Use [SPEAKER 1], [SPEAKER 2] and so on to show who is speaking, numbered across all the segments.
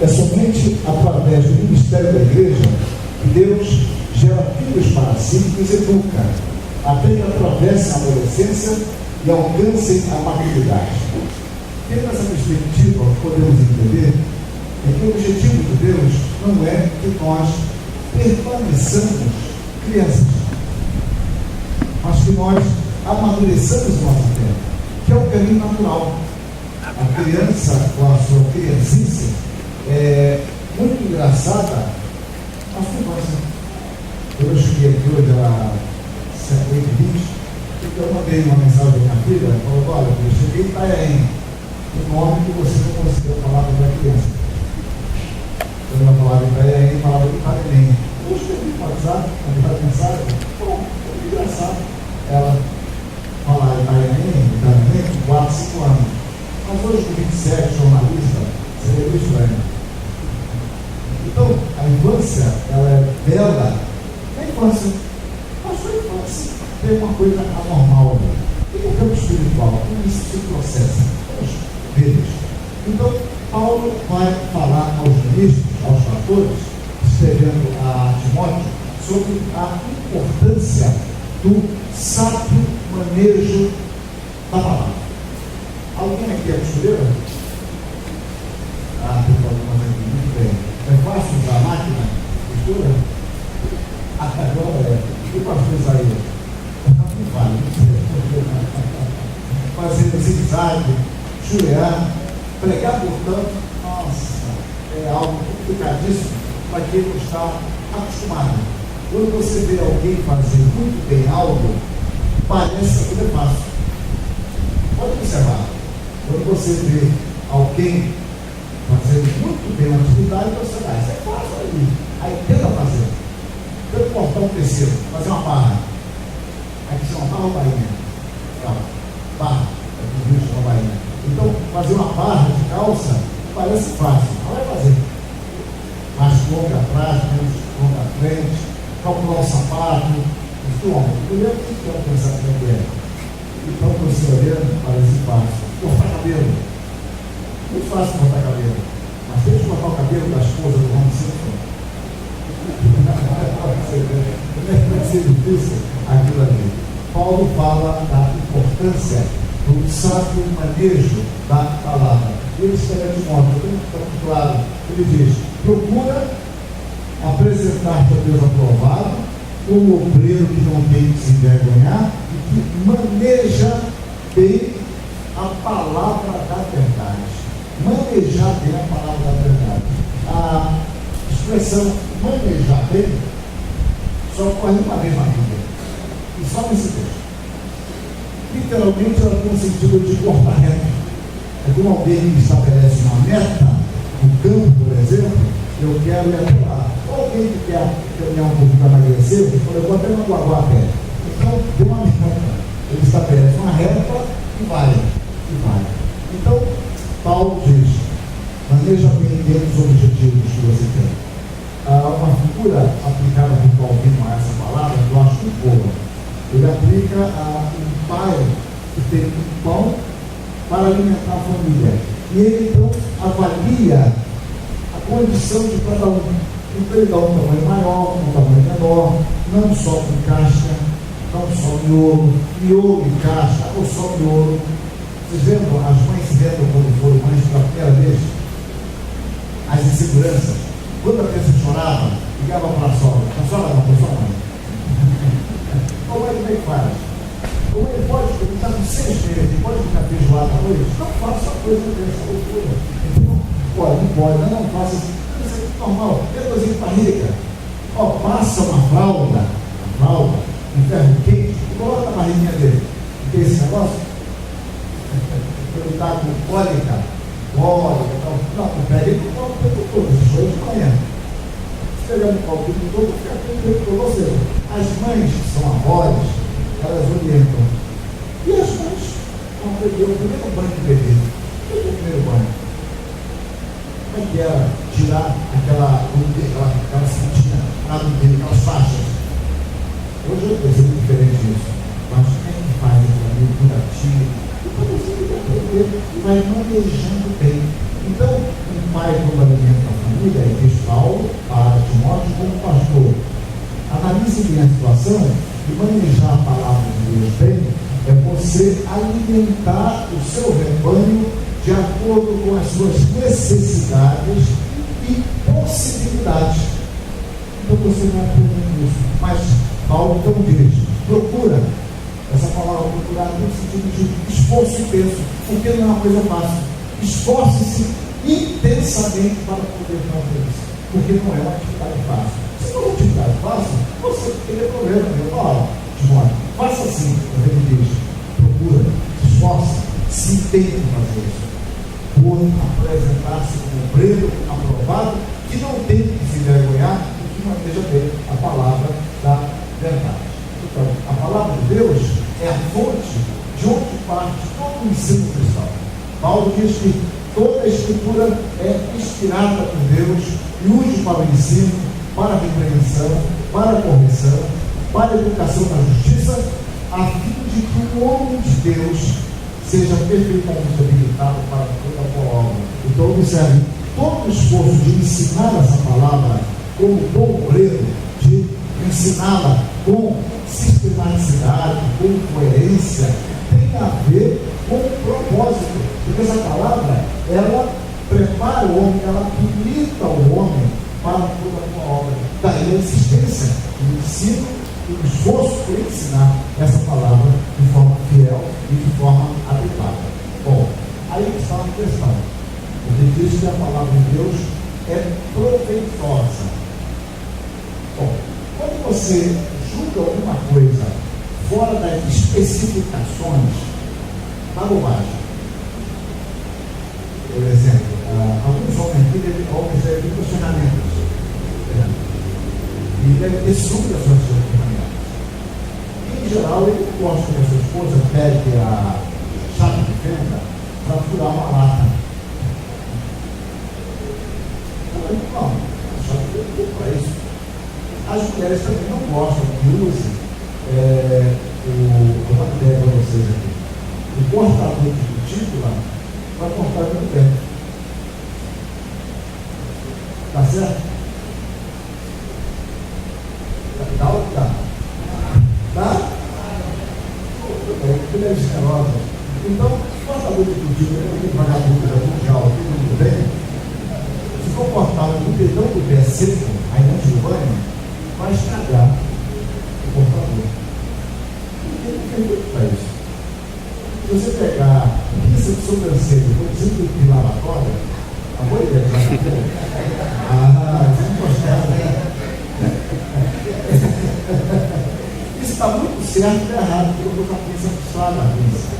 [SPEAKER 1] É somente através do ministério da igreja que Deus gera filhos para si e os educa, até que atravessem a adolescência e alcancem a maturidade. Tendo essa perspectiva, podemos entender que o objetivo de Deus não é que nós permaneçamos crianças, mas que nós amadureçamos o nosso tempo, que é o caminho natural. A criança, com a sua criancice, é muito engraçada, mas que gosta. Eu cheguei aqui hoje às 7h20, eu mandei uma mensagem à minha filha, falou: olha, eu cheguei em Itanhaém, o nome que você não conseguiu falar para a criança. Quando ela falava em Itanhaém, falava de Itanhaém. Eu escrevi no WhatsApp, mandei mensagem, bom, foi engraçado ela falar em Itanhaém com 4, 5 anos. Mas hoje, com 27, jornalista, seria muito estranho. Então, a infância, ela é bela. A infância, mas a infância tem uma coisa anormal ali. E no campo espiritual, como isso se processa? Vamos ver isso. Então, Paulo vai falar aos ministros, aos pastores, escrevendo a Timóteo, sobre a importância do sábio manejo da palavra. Alguém aqui é costureira? Tem algumas aqui, muito bem. É fácil usar a máquina? Costura? Agora é. E o pastor Isaías? Não vale. Fazendo zigue-zague, chulear, pregar portanto, nossa, é algo complicadíssimo para quem não está acostumado. Quando você vê alguém fazer muito bem algo, parece que é fácil. Pode observar. Quando você vê alguém fazendo muito bem uma atividade, você vai, isso é fácil ali. Aí tenta fazer. Tenta cortar um tecido, fazer uma barra. Aí você uma barra ou bainha? Barra. É uma bainha. Então, fazer uma barra de calça parece fácil. Não vai fazer. Mais longa atrás, menos longa à frente, calcular o sapato. Isso, homem, primeiro que eu quero pensar como é que é. Então, você olhando, parece fácil. Cortar cabelo. Muito fácil cortar cabelo. Mas tem que cortar o cabelo da esposa do Ron Simpson. Vai ser difícil aquilo ali. Paulo fala da importância do sábio manejo da palavra. Ele escreve a Timóteo, muito claro. Ele diz: procura apresentar-te a Deus aprovado, como obreiro que não tem que se envergonhar e que maneja bem a palavra da verdade. Manejar bem a palavra da verdade. A expressão manejar bem só ocorre uma vez na Bíblia. E só nesse texto. Literalmente ela tem um sentido de cortar reto. É como alguém que estabelece uma meta no campo, por exemplo, eu quero ir até lá. Ou alguém que quer caminhar um pouco para emagrecer, eu vou até Manguaguá a pé. Então, tem uma meta. Ele estabelece uma reta e vai. Então, Paulo diz: maneja bem dentro dos objetivos que você tem. Uma figura aplicada por Calvino a essa palavra, eu acho muito boa. Ele aplica a um pai que tem um pão para alimentar a família. E ele então avalia a condição de cada um. Então ele dá um tamanho maior, um tamanho menor, não só com casca, não só miolo e casca, ou só miolo. Vocês lembram? As mães se lembram quando foram mães pela primeira vez? As inseguranças. Quando a criança chorava, ligava para a sogra. A sogra não, para a sua mãe. Como é que faz? Como ele pode, ele está com 6 meses, ele pode ficar feijoada à noite? Não faça a coisa dessa loucura. Então, não pode, não faça. Isso é normal. É coisa de barriga. Passa uma fralda, um ferro quente, e coloca a barriguinha dele. O que é esse negócio? Ele está com cólica, não, pega ele com o tempo todo, isso foi de manhã. Se pegar no pau o tempo todo, fica com o tempo todo. Ou seja, as mães que são avós, elas orientam. E as mães vão aprender o primeiro banho de bebê. O que é o primeiro banho? Como é que era tirar aquela cintinha, aquelas faixas? Hoje eu percebo diferente disso. Mas quem é que faz aquilo ali, curativo? E vai manejando bem. Então, um pai quando alimenta a família, é diz Paulo para Timóteo como pastor. Analise bem a situação e manejar a palavra de Deus bem é você alimentar o seu rebanho de acordo com as suas necessidades e possibilidades. Então você vai aprender isso. Mas Paulo então diz, procura, essa palavra procurar no sentido de esforço e peso, porque não é uma coisa fácil. Esforce-se intensamente para poder fazer isso, porque não é uma atividade fácil. Se for uma atividade fácil, você teria problema. Eu falo, Timóteo, faça assim, ele diz, procura, esforce, se empenhe em fazer isso, por apresentar-se como obreiro aprovado, que não tem que se envergonhar e que maneja bem a palavra da verdade. Então, a palavra de Deus é a fonte de onde parte todo o ensino cristão. Paulo diz que toda a Escritura é inspirada por Deus e útil para o ensino, para a repreensão, para a correção, para a educação na justiça, a fim de que o homem de Deus seja perfeitamente habilitado para toda boa obra. Então, observe, todo o esforço de ensinar essa palavra como bom obreiro, de ensiná-la com sistematicidade, com coerência, tem a ver com o propósito, porque essa palavra, ela prepara o homem, ela habilita o homem para toda boa obra. Daí a insistência, o ensino e o esforço por ensinar essa palavra de forma fiel e de forma adequada. Bom, aí está uma questão. Ele diz que a palavra de Deus é proveitosa. Bom, quando você julga alguma coisa fora das especificações, uma bobagem. Por exemplo, alguns homens devem ter ferramentas. E deve ter suco das suas ferramentas. Em geral, ele não gosta que a sua esposa pegue a chave de fenda para furar uma lata. Não, a chave de fenda é para isso. As mulheres também não gostam que use, eu vou dar ideia para vocês aqui, o cortador de cutícula para cortar muito bem. Tá certo? Dá ou dá? Tá? Ele é generosa. Então, o cortador de cutícula, ele vai na cultura mundial, muito bem. Se for cortar o dedão do pé seco, aí antes do banho, vai estragar o cortador. Ele tem muito para isso. Se você pegar pinça de sobrancelha, por exemplo, de lavatória, a boa ideia de lavatória. Você não gostava, né? Isso está muito certo e errado, porque eu estou com a pinça puxada na pinça.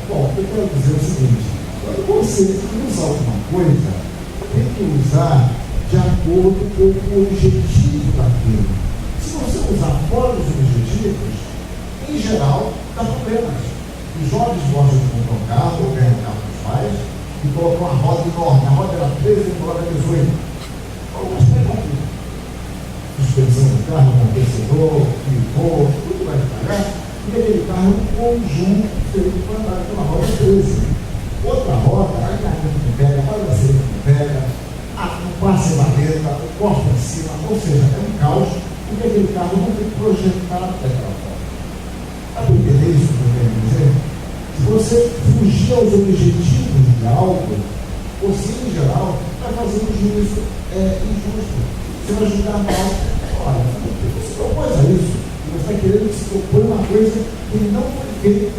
[SPEAKER 1] Bom, eu quero dizer o seguinte: quando você usa alguma coisa, tem que usar de acordo com o objetivo daquilo. Se você usar fora dos objetivos, em geral, dá problemas. Os jovens gostam de comprar um carro, ou ganhar um carro dos pais, e colocam uma roda enorme. A roda era 13 e coloca 18. Mas pega tudo. Suspensão do carro, amortecedor, pivô, tudo vai pagar. Porque aquele carro é um conjunto feito para andar pela roda 13. Outra roda, a carga não pega, a roda seca não pega, não passa a valeta, o corpo em cima, ou seja, é um caos, porque aquele carro não foi projetado daquela forma. Para entender isso que eu quero dizer, se você fugir aos objetivos de algo, você, em geral, vai fazer um juízo injusto. Você vai julgar mal. Olha, você propôs a isso, e você está querendo que se propõe uma coisa que não foi feita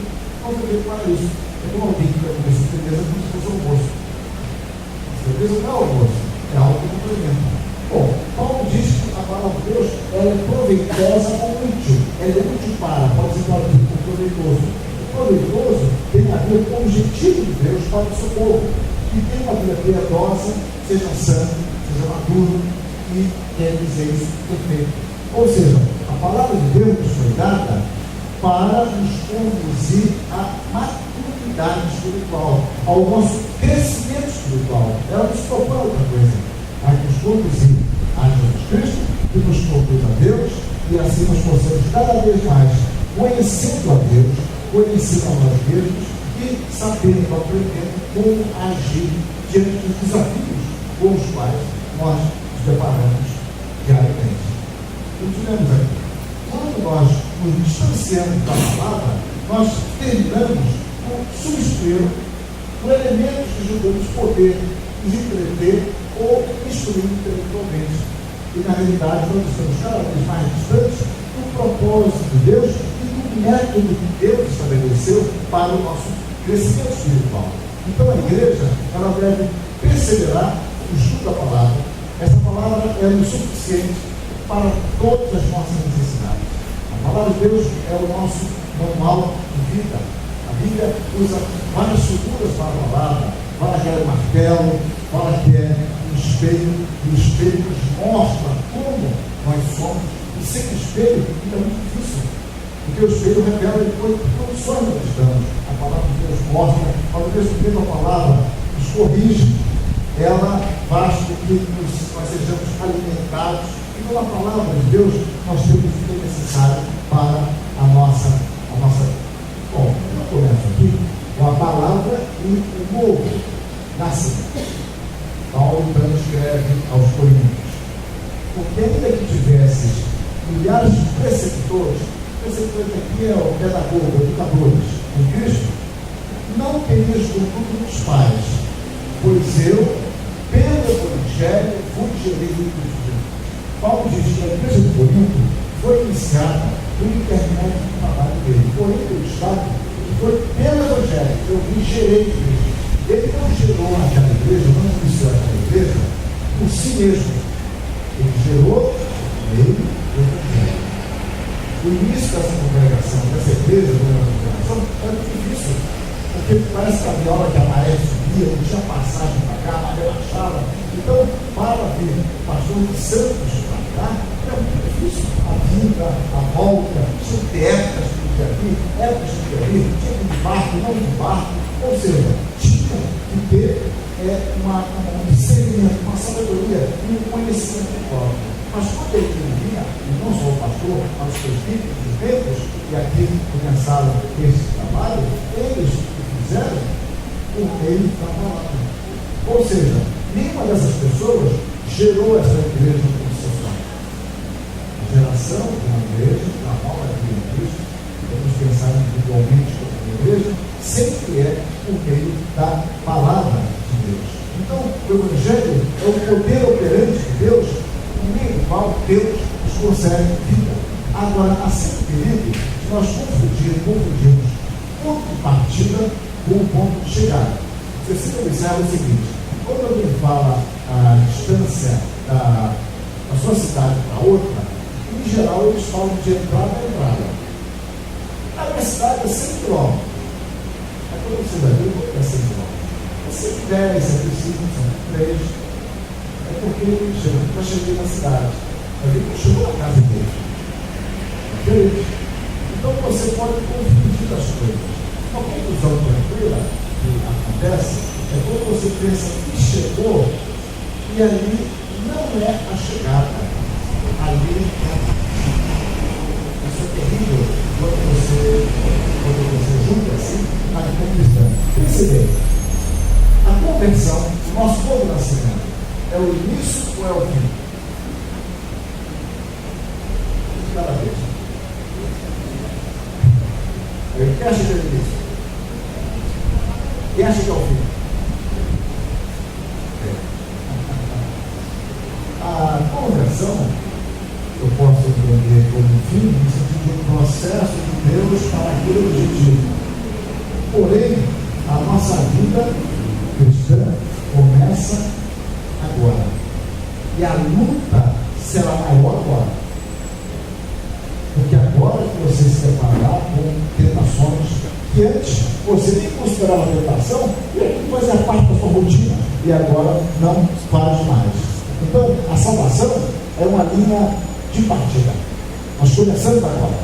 [SPEAKER 1] para isso. É como alguém que vai comer surpresa como se fosse almoço. Surpresa não é almoço, é algo que complementa. Bom, Paulo diz que a palavra de Deus ela é proveitosa ou útil. Ela é útil para, pode ser traduzido como proveitoso. O proveitoso tem a ver com o objetivo de Deus para o seu povo. Que tem uma vida piedosa, seja santo, seja maduro, e quer dizer isso perfeito. Ou seja, a palavra de Deus nos foi dada para nos conduzir à maturidade espiritual, ao nosso crescimento espiritual. Ela nos propõe outra coisa, a nos conduzir a Jesus Cristo, que nos conduz a Deus, e assim nós possamos cada vez mais, conhecendo a Deus, conhecendo a nós mesmos e sabendo, aprendendo como agir diante dos desafios com os quais nós nos deparamos diariamente. Continuamos aqui. Quando nós nos distanciamos da palavra, nós terminamos por substituir por elementos que julgamos poder nos entreter ou instruir intelectualmente. E na realidade nós estamos cada vez mais distantes do propósito de Deus e do método que Deus estabeleceu para o nosso crescimento espiritual. Então a igreja, ela deve perseverar no estudo da palavra. Essa palavra é o suficiente para todas as nossas necessidades. A palavra de Deus é o nosso manual de vida. A Bíblia usa várias figuras para a palavra. Fala que é um martelo, fala que é um espelho, e o espelho nos mostra como nós somos. E sem espelho fica muito difícil, porque o espelho revela depois todos os sonhos que estamos. A palavra de Deus mostra, ao mesmo tempo a palavra nos corrige, ela faz com que nós sejamos alimentados, e pela palavra de Deus nós temos o que é necessário para a nossa. Bom, eu começo aqui com a palavra e o novo nascimento. Paulo então escreve aos Coríntios: porque ainda que tivesses milhares de preceptores aqui é o pedagogo, educadores em Cristo, não terias contudo dos pais, pois eu, pelo Evangelho, vos gerei o Cristo. Paulo diz que a igreja de Corinto foi iniciada por intermédio do trabalho dele. Porém, eu destaco que foi pelo Evangelho que eu vos gerei o Cristo. Ele não gerou aquela igreja, não iniciou aquela igreja por si mesmo. Ele gerou meio do Evangelho. O início dessa congregação, dessa igreja, é muito difícil, porque parece que a viola que a maré subia, não tinha passagem para cá, a maré baixava. Então, para vir o pastor de Santos para cá, era muito difícil. A vinda, a volta, tinha que ter épocas que podia vir, épocas que podia vir, tinha que ir de barco, não de barco. Ou seja, tinha que ter um discernimento, uma sabedoria e um conhecimento próprio. Mas quando ele vinha, e não só o pastor, mas os presbíteros, os membros, e aqui começaram esse trabalho, eles fizeram por meio da palavra. Ou seja, nenhuma dessas pessoas gerou essa igreja por si só. A geração de uma igreja, a nova igreja de Cristo, vamos pensar individualmente como uma igreja, sempre é por meio da palavra de Deus. Então, o Evangelho é o poder operante de Deus, no meio do qual Deus nos concede vida. Agora, há sempre perigo de nós confundirmos ponto de partida com o ponto de chegada. Você sempre observa o seguinte: quando alguém fala a distância da sua cidade para outra, em geral eles falam de entrada a entrada. A minha cidade é 100 km. Aí quando você vai ver, quanto é 100 km? É 110, 105, 103. É porque já cheguei na cidade. Mas ele chegou na casa dele. Entende? Então você pode confundir as coisas. Uma confusão tranquila que acontece é quando você pensa que chegou e ali não é a chegada. Ali é. Isso é terrível quando você junta assim a conversão. Percebeu? A conversão, o nosso novo nascimento, é o início ou é o fim? Cada vez. Quem acha que é o início? Quem acha que é o fim? A conversão, eu posso entender como fim, no sentido de um processo de Deus para aquele objetivo. Porém, a nossa vida cristã começa agora. E a luta será maior agora. Porque agora que você se deparar com tentações que antes você nem considerava tentação, e aquilo fazia parte da sua rotina, e agora não faz mais. Então, a salvação é uma linha de partida. Nós começamos agora.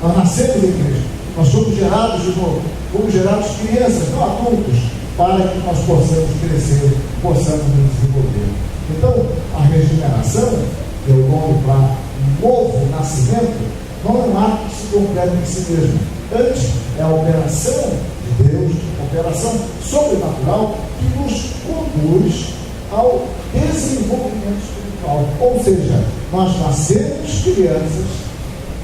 [SPEAKER 1] Nós nascemos em Cristo. Nós somos gerados de novo. Fomos gerados crianças, não adultos, para que nós possamos crescer, possamos nos desenvolver. Então, a regeneração, que é o nome para um novo nascimento, não é um ato que se completa em si mesmo. Antes, é a operação de Deus, operação sobrenatural que nos conduz ao desenvolvimento espiritual. Ou seja, nós nascemos crianças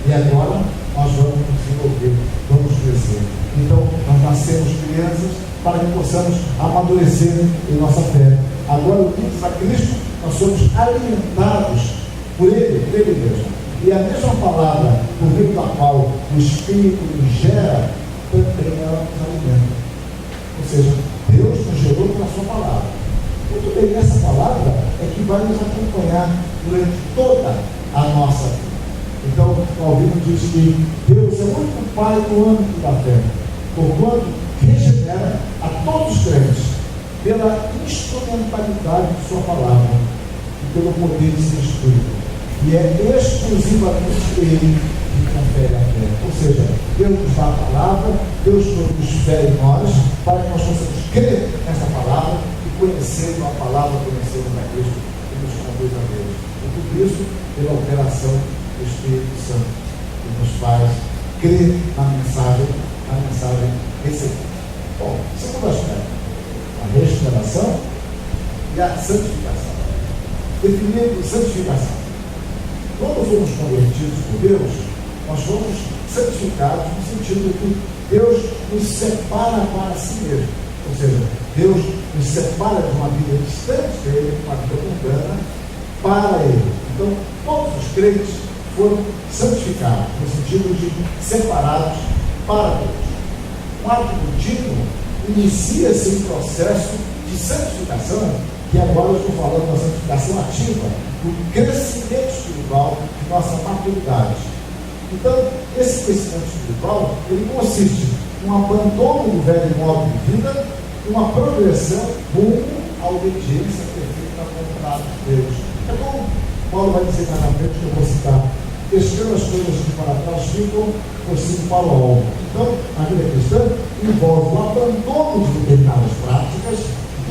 [SPEAKER 1] e agora nós vamos nos desenvolver, vamos crescer. Então, nós nascemos crianças para que possamos amadurecer em nossa fé. Agora, unidos a Cristo, nós somos alimentados por Ele mesmo. E a mesma palavra por meio da qual o Espírito nos gera, também ela nos alimenta. Ou seja, Deus nos gerou pela sua palavra. Muito bem, essa palavra é que vai nos acompanhar durante toda a nossa vida. Então, Calvino diz que Deus é o único Pai no âmbito da fé, porquanto regenera a todos os crentes pela instrumentalidade de sua palavra e pelo poder de seu Espírito. E é exclusivamente Ele que confere a fé. Ou seja, Deus nos dá a palavra, Deus nos fere em nós, para que nós possamos crer nessa palavra e conhecendo a palavra, conhecendo a Cristo que nos conduz a Deus. E tudo isso pela operação do Espírito Santo, que nos faz crer na mensagem recebida. Bom, segundo aspecto, a regeneração e a santificação. Definindo santificação. Quando fomos convertidos por Deus, nós fomos santificados no sentido de que Deus nos separa para si mesmo. Ou seja, Deus nos separa de uma vida distante dele, uma vida mundana, para Ele. Então, todos os crentes foram santificados, no sentido de separados para Deus. Um ato contínuo inicia-se um processo de santificação, que agora eu estou falando da santificação ativa, do crescimento espiritual de nossa maturidade. Então, esse crescimento espiritual, ele consiste em um abandono do velho modo de vida e uma progressão rumo à obediência perfeita à vontade de Deus. É como Paulo vai dizer mais na frente, que eu vou citar: deixando as coisas que para trás ficam, prossigo para o alvo. Então, a vida cristã envolve o abandono de determinadas práticas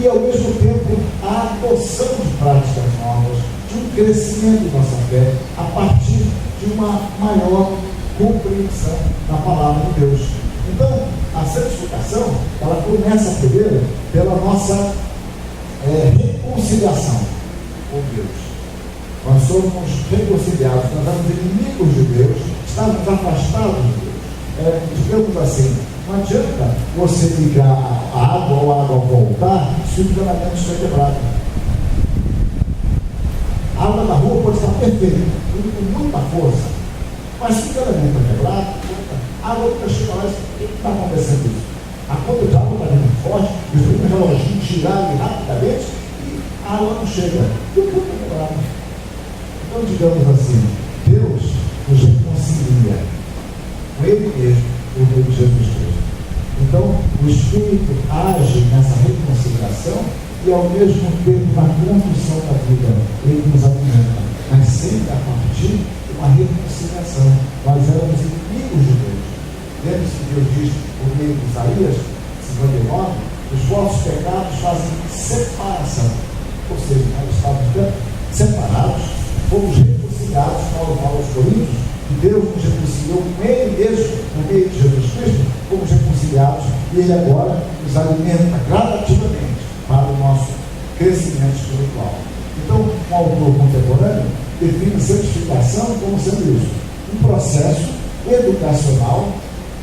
[SPEAKER 1] e, ao mesmo tempo, a adoção de práticas novas, de um crescimento de nossa fé, a partir de uma maior compreensão da palavra de Deus. Então, a santificação, ela começa primeiro pela nossa reconciliação com Deus. Nós somos reconciliados, nós éramos inimigos de Deus, estávamos afastados de Deus. Digamos assim, não adianta você ligar a água ou a água voltar se o encanamento estiver quebrado. A água da rua pode estar perfeita, tudo com muita força, mas se o encanamento está quebrado, a água nunca chega lá e diz: o que está acontecendo isso? A conta de água está vindo forte, e os primeiros reloginhos tiraram rapidamente e a água não chega. E o que está quebrado? Então, digamos assim, Deus nos reconcilia com Ele mesmo, por meio de Jesus Cristo. Então, o Espírito age nessa reconciliação e, ao mesmo tempo, na condução da vida, Ele nos alimenta, mas sempre a partir de uma reconciliação. Nós éramos inimigos de Deus. Lembre-se que Deus diz, por meio de Isaías 59, os vossos pecados fazem separação. Ou seja, nós estávamos separados, fomos reconciliados, Paulo fala aos Coríntios, que Deus nos reconciliou com Ele mesmo, por meio de Jesus Cristo, fomos reconciliados, e Ele agora nos alimenta gradativamente para o nosso crescimento espiritual. Então, um autor contemporâneo define santificação como sendo isso: um processo educacional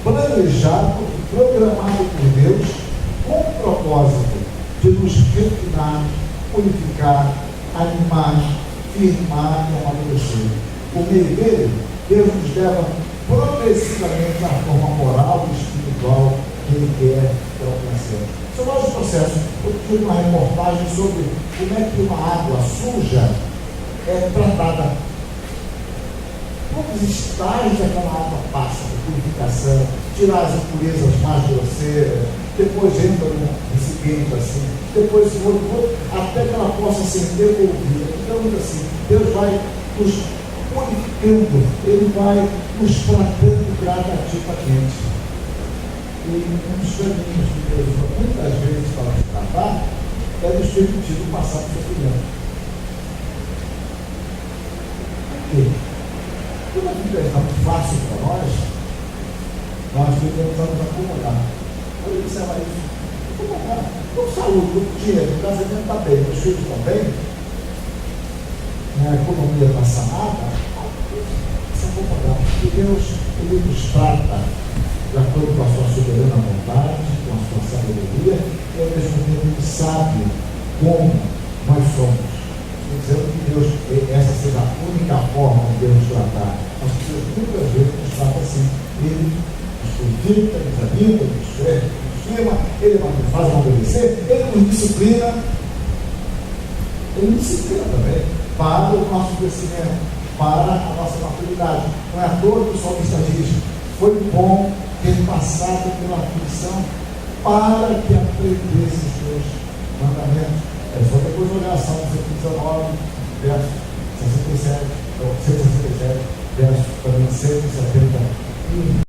[SPEAKER 1] planejado e programado por Deus com o propósito de nos refinar, purificar, animar, firmar e amadurecer. Por meio dele, Deus nos leva progressivamente à forma moral e espiritual que Ele quer que alcancemos. Isso é o nosso processo. Eu tive uma reportagem sobre como é que uma água suja é tratada. Quantos estágios aquela água passa de purificação, tirar as impurezas mais grosseiras, depois entra num recipiente assim, depois outro, até que ela possa ser devolvida. Então, assim, Deus vai nos purificando, Ele vai nos tratando gradativamente. E um dos caminhos que Deus usa muitas vezes para nos tratar é nos permitido passar por sofrimento. Por quê? Quando a vida está muito fácil para nós tendemos a nos acomodar. Olha, observa isso. Com saúde, com dinheiro, o casamento está bem, os filhos estão bem, a economia está sanada, precisa concordar. E Deus, Ele nos trata de acordo com a sua soberana vontade, com a sua sabedoria, e ao mesmo tempo Ele sabe como nós somos. Estou dizendo que Deus, essa seja a única forma de Deus nos tratar. Mas Deus muitas vezes nos trata assim. Ele nos purifica, nos anima, nos firma, Ele nos faz amadurecer, Ele nos disciplina. Ele nos disciplina também para o nosso crescimento, para a nossa maturidade. Não é à toa que o salmista diz: foi bom ter passado pela aflição para que aprendesse os teus mandamentos. É só depois olhar Salmo 119, verso 67, verso também 171.